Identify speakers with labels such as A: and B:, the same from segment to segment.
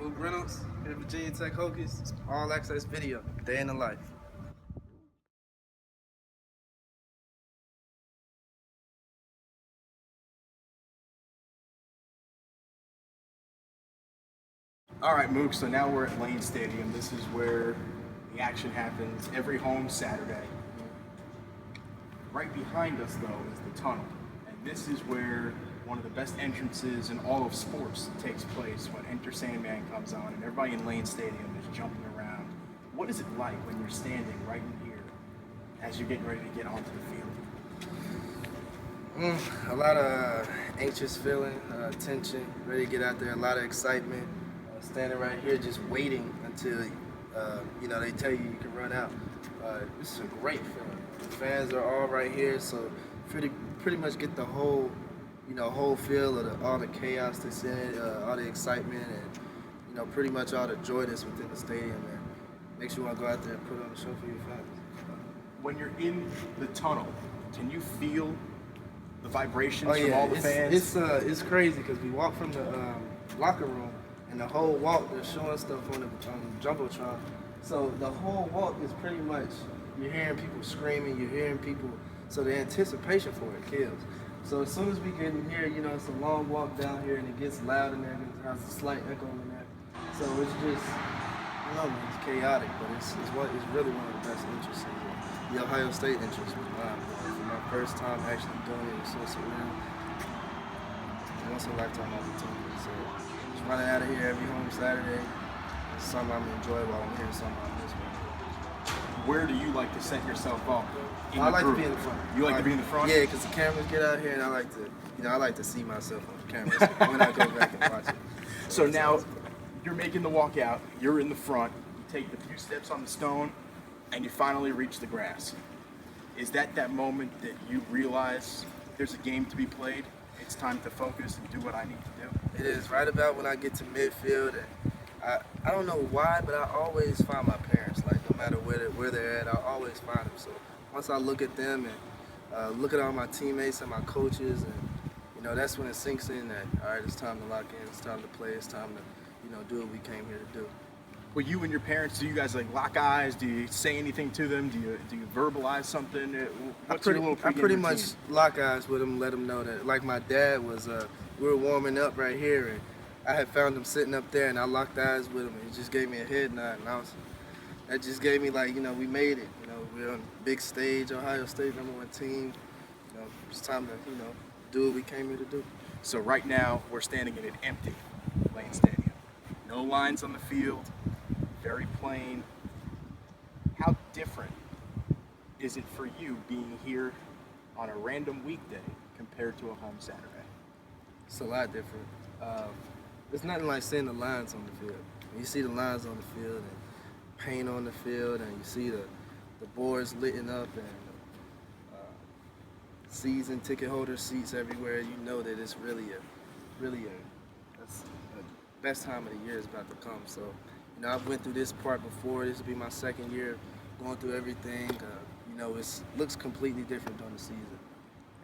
A: Mook Reynolds here at Virginia Tech Hokies. It's all access video, day in the life.
B: All right, Mook, so now we're at Lane Stadium. This is where the action happens every home Saturday. Right behind us, though, is the tunnel. And this is where one of the best entrances in all of sports takes place when Enter Sandman comes on and everybody in Lane Stadium is jumping around. What is it like when you're standing right in here as you're getting ready to get onto the field?
A: A lot of anxious feeling, tension, ready to get out there, a lot of excitement. Standing right here just waiting until they tell you you can run out. This is a great feeling. The fans are all right here, so pretty much get the whole feel of all the chaos that's in it, all the excitement, and pretty much all the joy that's within the stadium. And makes you want to go out there and put on a show for your fans.
B: When you're in the tunnel, can you feel the vibrations from all the fans?
A: It's crazy because we walk from the locker room. And the whole walk, they're showing stuff on the Jumbotron. So the whole walk is pretty much, you're hearing people screaming, you're hearing people, so the anticipation for it kills. So as soon as we get in here, it's a long walk down here and it gets loud in there and it has a slight echo in there. So it's just, it's chaotic, but it's really one of the best entrances. The Ohio State entrance was mine. For my first time actually doing it, it was so surreal. Once in a lifetime opportunity. So just running out of here every home Saturday. It's something I'm enjoying while I'm here, something I'm missing.
B: Where do you like to set yourself up?
A: I like to be in the front.
B: You like to be in the front?
A: Yeah, because the cameras get out here, and I like to see myself on the cameras when I go back and watch it.
B: So now you're making the walk out. You're in the front. You take the few steps on the stone, and you finally reach the grass. Is that moment that you realize there's a game to be played? It's time to focus and do what I need to do?
A: It is right about when I get to midfield, and I don't know why, but I always find my parents. Like no matter where they're at, I always find them. So once I look at them and look at all my teammates and my coaches, and that's when it sinks in that all right, it's time to lock in, it's time to play, it's time to do what we came here to do.
B: Well, you and your parents, do you guys lock eyes? Do you say anything to them? Do you verbalize something? What's your little
A: I pretty much
B: routine?
A: lock eyes with them, let them know that. Like my dad was, we were warming up right here, and I had found him sitting up there, and I locked eyes with him, and he just gave me a head nod, and that just gave me we made it. We're on the big stage, Ohio State #1 team. It's time to do what we came here to do.
B: So right now we're standing in an empty Lane Stadium. No lines on the field. Very plain. How different is it for you being here on a random weekday compared to a home Saturday?
A: It's a lot different. It's nothing like seeing the lines on the field. When you see the lines on the field and paint on the field, and you see the boards lit up and season ticket holder seats everywhere, you know that it's really that's the best time of the year is about to come. So. I've went through this part before. This will be my second year going through everything. It looks completely different during the season,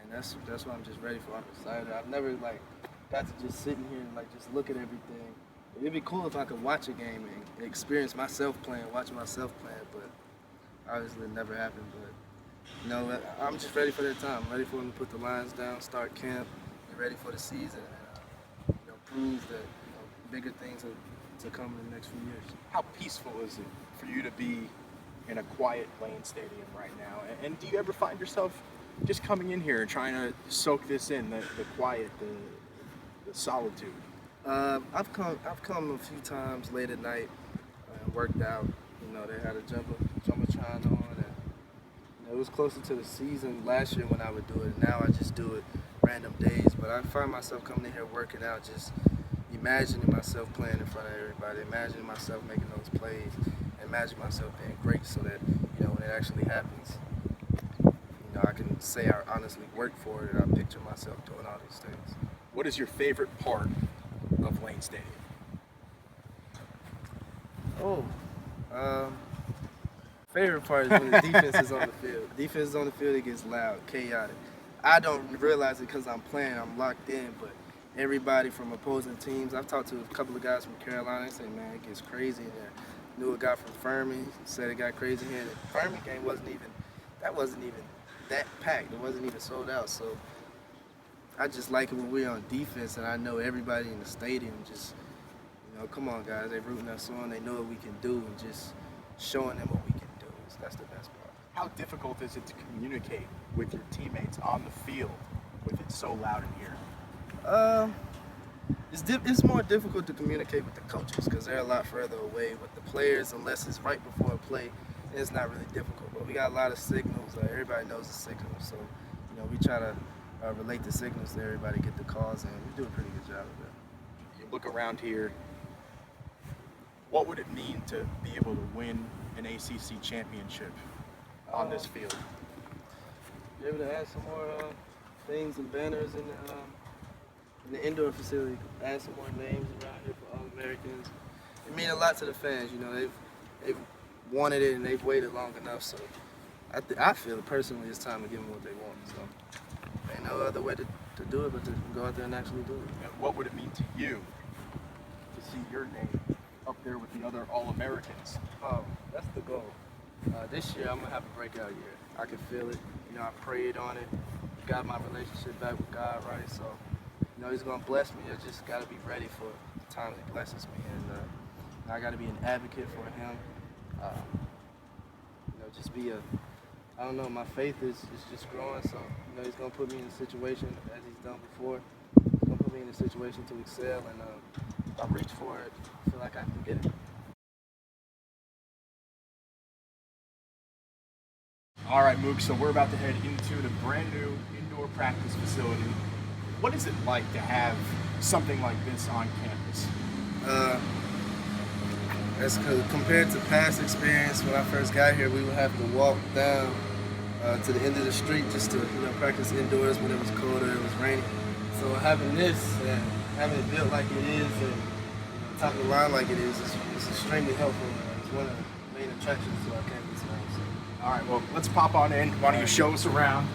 A: and that's why I'm just ready for. I'm excited. I've never got to just sit in here and just look at everything. It'd be cool if I could watch a game and experience myself playing, watch myself playing, but obviously it never happened. But I'm just ready for that time. I'm ready for them to put the lines down, start camp, get ready for the season, and prove that bigger things to come in the next few years.
B: How peaceful is it for you to be in a quiet Lane Stadium right now? And do you ever find yourself just coming in here and trying to soak this in, the quiet, the solitude?
A: I've come a few times late at night and worked out. They had a Jumbotron on, and it was closer to the season last year when I would do it. And now I just do it random days. But I find myself coming in here working out, just imagining myself playing in front of everybody, imagining myself making those plays, imagining myself being great so that, when it actually happens, I can say I honestly worked for it and I picture myself doing all these things.
B: What is your favorite part of Lane Stadium?
A: Favorite part is when the defense is on the field. Defense is on the field, it gets loud, chaotic. I don't realize it because I'm playing, I'm locked in, but everybody from opposing teams. I've talked to a couple of guys from Carolina. They say, man, it gets crazy in there. Knew a guy from Furman. He said it got crazy here. The Furman game wasn't even that packed. It wasn't even sold out. So I just like it when we're on defense and I know everybody in the stadium just, come on, guys. They're rooting us on. They know what we can do and just showing them what we can do. That's the best part.
B: How difficult is it to communicate with your teammates on the field with it so loud in here?
A: It's more difficult to communicate with the coaches because they're a lot further away. With the players, unless it's right before a play, it's not really difficult. But we got a lot of signals. Everybody knows the signals, so we try to relate the signals to everybody, get the calls, and we do a pretty good job of that.
B: You look around here. What would it mean to be able to win an ACC championship on this field?
A: Be able to add some more things and banners in the indoor facility. Add some more names around here for All-Americans. It means a lot to the fans. They've wanted it and they've waited long enough. So I feel personally it's time to give them what they want. So ain't no other way to do it but to go out there and actually do it.
B: And what would it mean to you to see your name up there with the other All-Americans?
A: Oh, that's the goal. This year I'm gonna have a breakout year. I can feel it. I prayed on it. Got my relationship back with God right. So He's gonna bless me. I just gotta be ready for the time He blesses me, and I gotta be an advocate for Him. Just be I don't know. My faith is just growing. So He's gonna put me in a situation as He's done before. He's gonna put me in a situation to excel, and if I reach for it, I feel like I can get it.
B: All right, Mook, so we're about to head into the brand new indoor practice facility. What is it like to have something like this on campus?
A: As compared to past experience, when I first got here, we would have to walk down to the end of the street just to practice indoors when it was colder, it was rainy. So having this and having it built like it is and top of the line like it is extremely helpful. It's one of the main attractions to our campus now. So.
B: All right, well, let's pop on in. Why don't you show us around?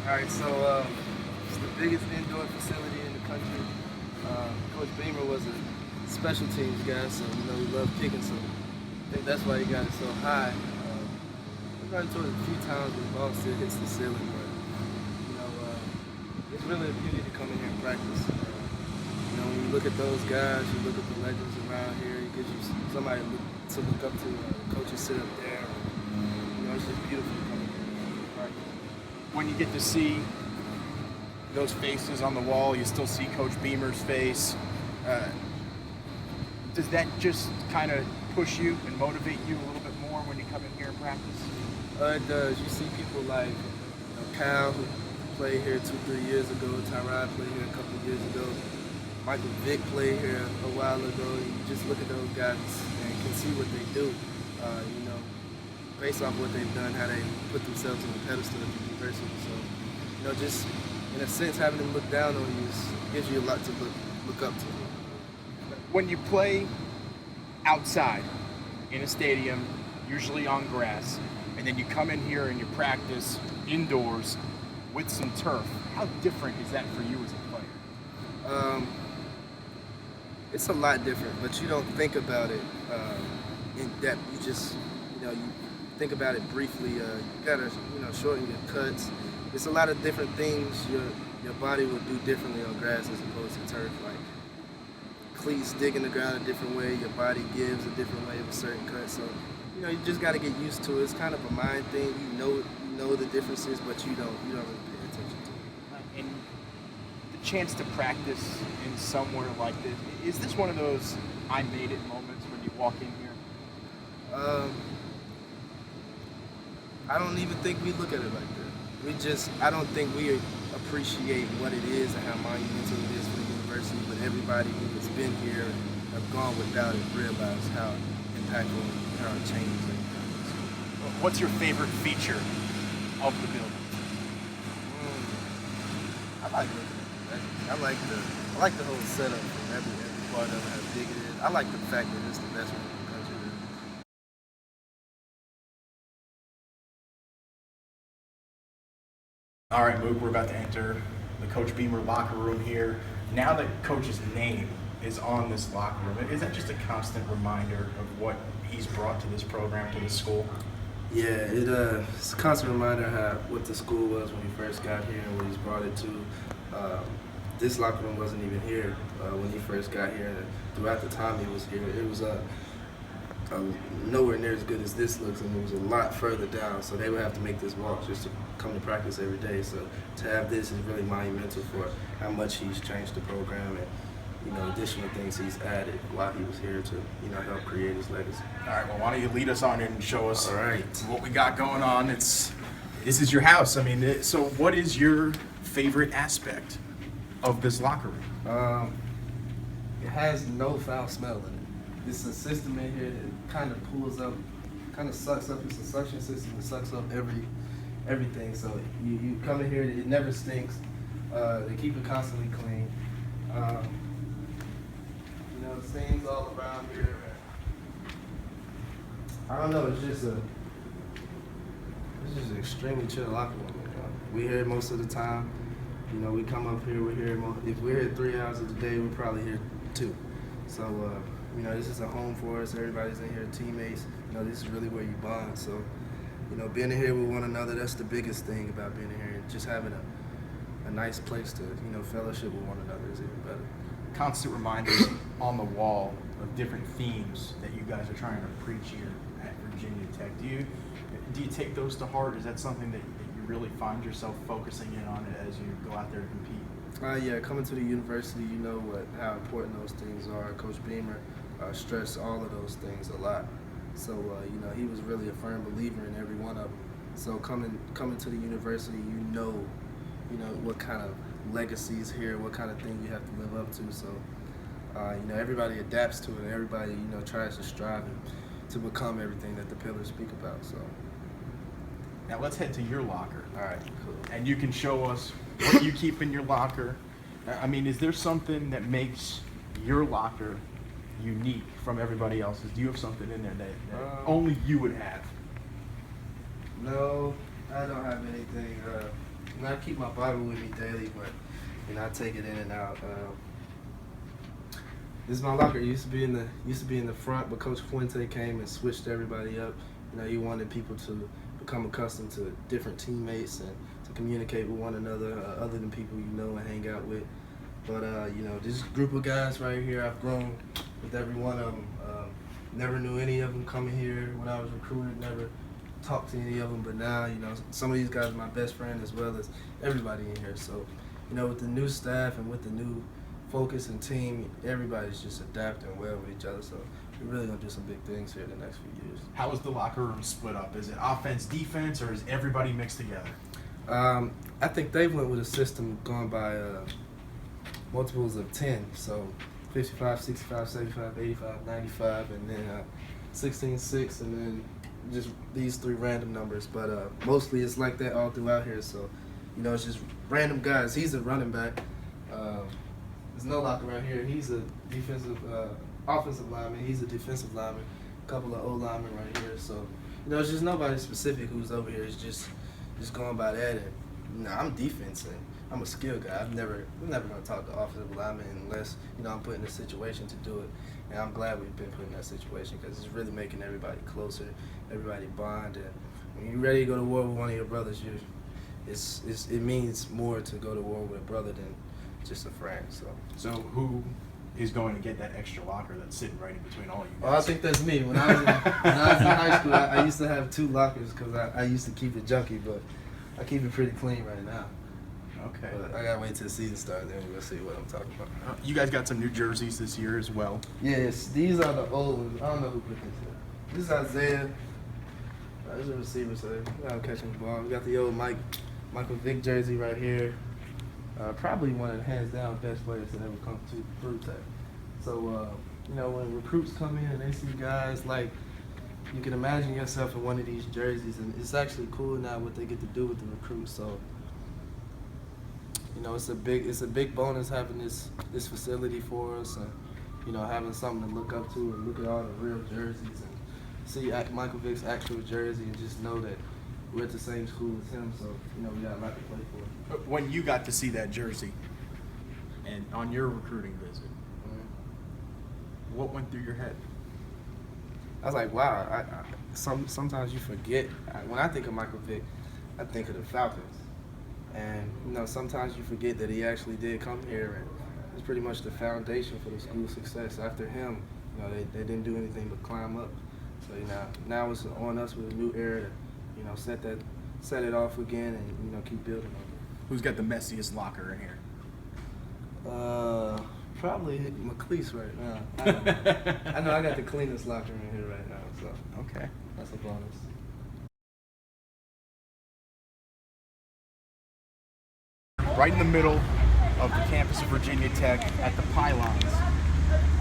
A: All right, so it's the biggest indoor facility in the country. Coach Beamer was a special teams guy, so we love kicking, so I think that's why he got it so high. We've run into it a few times when the ball still hits the ceiling, but it's really a beauty to come in here and practice. When you look at those guys, you look at the legends around here, it gives you somebody to look up to. Coaches sit up there. It's just beautiful to come in here and practice.
B: When you get to see those faces on the wall, you still see Coach Beamer's face. Does that just kind of push you and motivate you a little bit more when you come in here and practice?
A: It does. You see people like Kyle, who played here 2-3 years ago. Tyrod played here a couple of years ago. Michael Vick played here a while ago. You just look at those guys and can see what they do. Based off what they've done, how they put themselves on the pedestal of the university. So, just in a sense, having them look down on you gives you a lot to look up to.
B: When you play outside in a stadium, usually on grass, and then you come in here and you practice indoors with some turf, how different is that for you as a player?
A: It's a lot different, but you don't think about it in depth. You just, you think about it briefly. You gotta, shorten your cuts. It's a lot of different things your body will do differently on grass as opposed to turf. Like cleats dig in the ground a different way. Your body gives a different way of a certain cut. So, you just gotta get used to it. It's kind of a mind thing. You know the differences, but you don't really pay attention to it.
B: And the chance to practice in somewhere like this, is this one of those I made it moments when you walk in here?
A: I don't even think we look at it like that. I don't think we appreciate what it is and how monumental it is for the university, but everybody who has been here and have gone without it realize how impactful and how it changes everything.
B: What's your favorite feature of the building?
A: I like looking at it. I like the whole setup from every part of it, how big it is. I like the fact that it's the best one in the country.
B: All right, Mook, we're about to enter the Coach Beamer locker room here. Now that Coach's name is on this locker room, is that just a constant reminder of what he's brought to this program, to this school?
A: Yeah, it's a constant reminder of what the school was when he first got here and what he's brought it to. This locker room wasn't even here when he first got here. Throughout the time he was here, it was nowhere near as good as this looks, and it was a lot further down. So they would have to make this walk just to come to practice every day. So to have this is really monumental for how much he's changed the program and additional things he's added while he was here to help create his legacy.
B: All right, well, why don't you lead us on and show us
A: All right.
B: what we got going on. This is your house. I mean, so what is your favorite aspect of this locker room?
A: It has no foul smell in it. It's a system in here that kind of pulls up, kind of sucks up. It's a suction system that sucks up everything. So you come in here, it never stinks. They keep it constantly clean. Things all around here. I don't know. It's just an extremely chill locker room. We're here most of the time. We come up here. We're here. If we're here 3 hours of the day, we're probably here 2. So this is a home for us. Everybody's in here, teammates. This is really where you bond. So being in here with one another, that's the biggest thing about being in here. And just having a nice place to fellowship with one another is even better.
B: Constant reminders on the wall of different themes that you guys are trying to preach here at Virginia Tech. Do you take those to heart? Is that something that you really find yourself focusing in on it as you go out there to compete?
A: Yeah, coming to the university, how important those things are. Coach Beamer stressed all of those things a lot. So he was really a firm believer in every one of them. So coming to the university, what kind of legacies here, what kind of thing you have to live up to. So, everybody adapts to it, and everybody, tries to strive to become everything that the pillars speak about. So,
B: now let's head to your locker.
A: All right, cool.
B: And you can show us what you keep in your locker. I mean, is there something that makes your locker unique from everybody else's? Do you have something in there that only you would have?
A: No, I don't have anything. I keep my Bible with me daily, but I take it in and out. This is my locker. It used to be in the front, but Coach Fuente came and switched everybody up. He wanted people to become accustomed to different teammates and to communicate with one another, other than people and hang out with. But this group of guys right here, I've grown with every one of them. Never knew any of them coming here when I was recruited. Never talked to any of them, but now some of these guys are my best friend as well as everybody in here. So with the new staff and with the new focus and team, everybody's just adapting well with each other. So we're really gonna do some big things here in the next few years.
B: How is the locker room split up? Is it offense, defense, or is everybody mixed together?
A: I think they went with a system going by multiples of 10. So 55, 65, 75, 85, 95, and then 16, 6, and then just these 3 random numbers. But mostly it's like that all throughout here. So it's just random guys. He's a running back. There's no locker around here. He's a offensive lineman. He's a defensive lineman. A couple of old linemen right here. So it's just nobody specific who's over here. It's just going by that. And I'm defense and I'm a skill guy. I'm never gonna talk to offensive linemen unless I'm put in a situation to do it. And I'm glad we've been put in that situation because it's really making everybody closer, everybody bond. And when you're ready to go to war with one of your brothers, it means more to go to war with a brother than just a friend.
B: So who is going to get that extra locker that's sitting right in between all you guys?
A: Oh, I think that's me. When I was in high school, I used to have 2 lockers because I used to keep it junky, but I keep it pretty clean right now.
B: Okay.
A: But I gotta wait till the season starts, then we'll see what I'm talking about.
B: You guys got some new jerseys this year as well.
A: Yes, these are the old ones. I don't know who put this in. This is Isaiah. This is a receiver, so I'm catching the ball. We got the old Michael Vick jersey right here. Probably one of the hands down best players that ever come through Tech. So when recruits come in and they see guys like, you can imagine yourself in one of these jerseys, and it's actually cool now what they get to do with the recruits. So it's a big bonus having this facility for us, and having something to look up to and look at all the real jerseys and see Michael Vick's actual jersey and just know that we're at the same school as him, so you know we got a lot to play for.
B: When you got to see that jersey, and on your recruiting visit, what went through your head?
A: I was like, wow. Sometimes you forget. When I think of Michael Vick, I think of the Falcons, and you know sometimes you forget that he actually did come here, and it's pretty much the foundation for the school's success. After him, you know they didn't do anything but climb up. So you know now it's on us with a new era to you know set it off again and you know keep building on it.
B: Who's got the messiest locker in here?
A: Probably McLeese right now. I don't know. I know I got the cleanest locker in here right now, so
B: Okay.
A: that's a bonus.
B: Right in the middle of the campus of Virginia Tech at the pylons,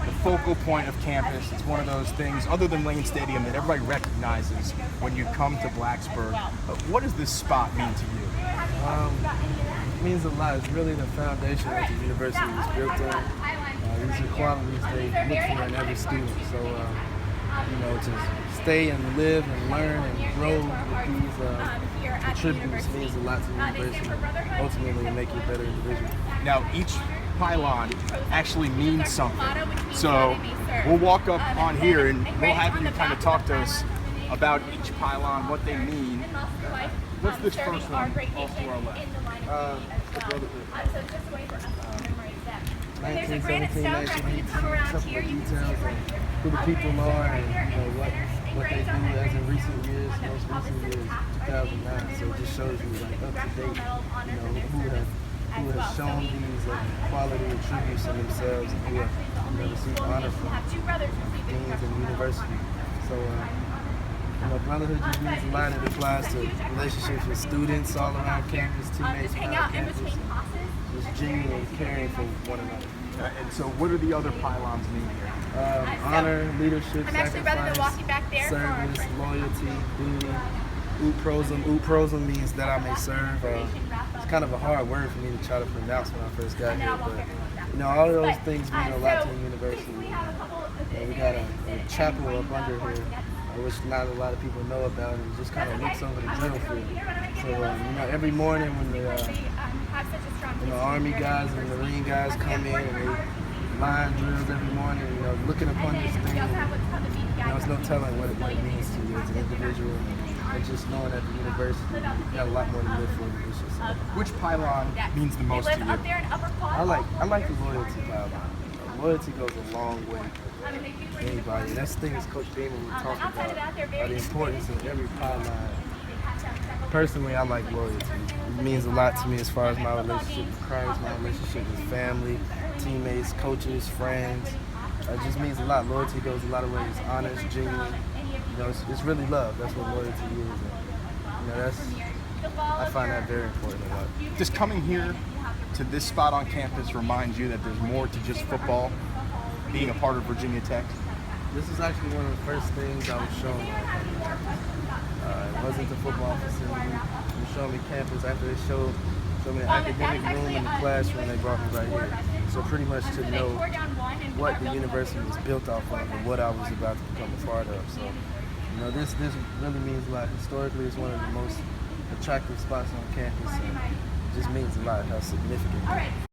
B: the focal point of campus. It's one of those things, other than Lane Stadium, that everybody recognizes when you come to Blacksburg. What does this spot mean to you?
A: It means a lot. It's really the foundation that the university is built on. These are qualities they look for in every student. So, you know, to stay and live and learn and grow with these attributes means a lot to the university. Ultimately, to make you a better individual.
B: Now, each pylon actually means something. So we'll walk up on here and we'll have you kind of talk to us about each pylon, what they mean. What's this first one off to our left?
A: The Brotherhood.
C: 1917,
A: 1918, couple of details on who the people are and you know what they do as in recent years, most recent years, 2009. So it just shows you like up to date, you know, who has shown these quality attributes in themselves and who have you know, received honor from deans and university. So you know, brotherhood just means a lot. It applies to relationships with students all around campus, teammates around campus. Just genuine caring for one another.
B: And so what do the other pylons mean here?
A: Honor, leadership,
C: rather walking back there
A: service, loyalty, duty, ootprosum. Ootprosum means that I may serve. It's kind of a hard word for me to try to pronounce when I first got here, but you know, all of those things mean a lot to the university. We got a chapel up under here, which not a lot of people know about, and it just kind of looks over the drill field. So, you know, every morning when the Army guys and the Marine guys come in and they line drills every morning, you know, looking upon this thing, you know, there's no telling what it means to you as an individual, and just knowing at the university, you got a lot more to live for than just yourself.
B: Which pylon means the most to you?
A: I like the loyalty pylon. Loyalty goes a long way for anybody. That's the thing as Coach Beamer would talk about the importance of every pylon. Personally, I like loyalty. It means a lot to me as far as my relationship with Christ, my relationship with family, teammates, coaches, friends. It just means a lot. Loyalty goes a lot of ways. Honest, genuine. You know, it's really love. That's what loyalty is. And, you know, I find that very important in life.
B: Does coming here to this spot on campus remind you that there's more to just football, being a part of Virginia Tech?
A: This is actually one of the first things I was shown. It wasn't the football facility. They showed me campus after they showed me the academic room and the classroom. They brought me right here. So pretty much to know what the university was built off of and what I was about to become a part of. So, you know, this really means a lot. Historically, it's one of the most attractive spots on campus, and it just means a lot how significant it is.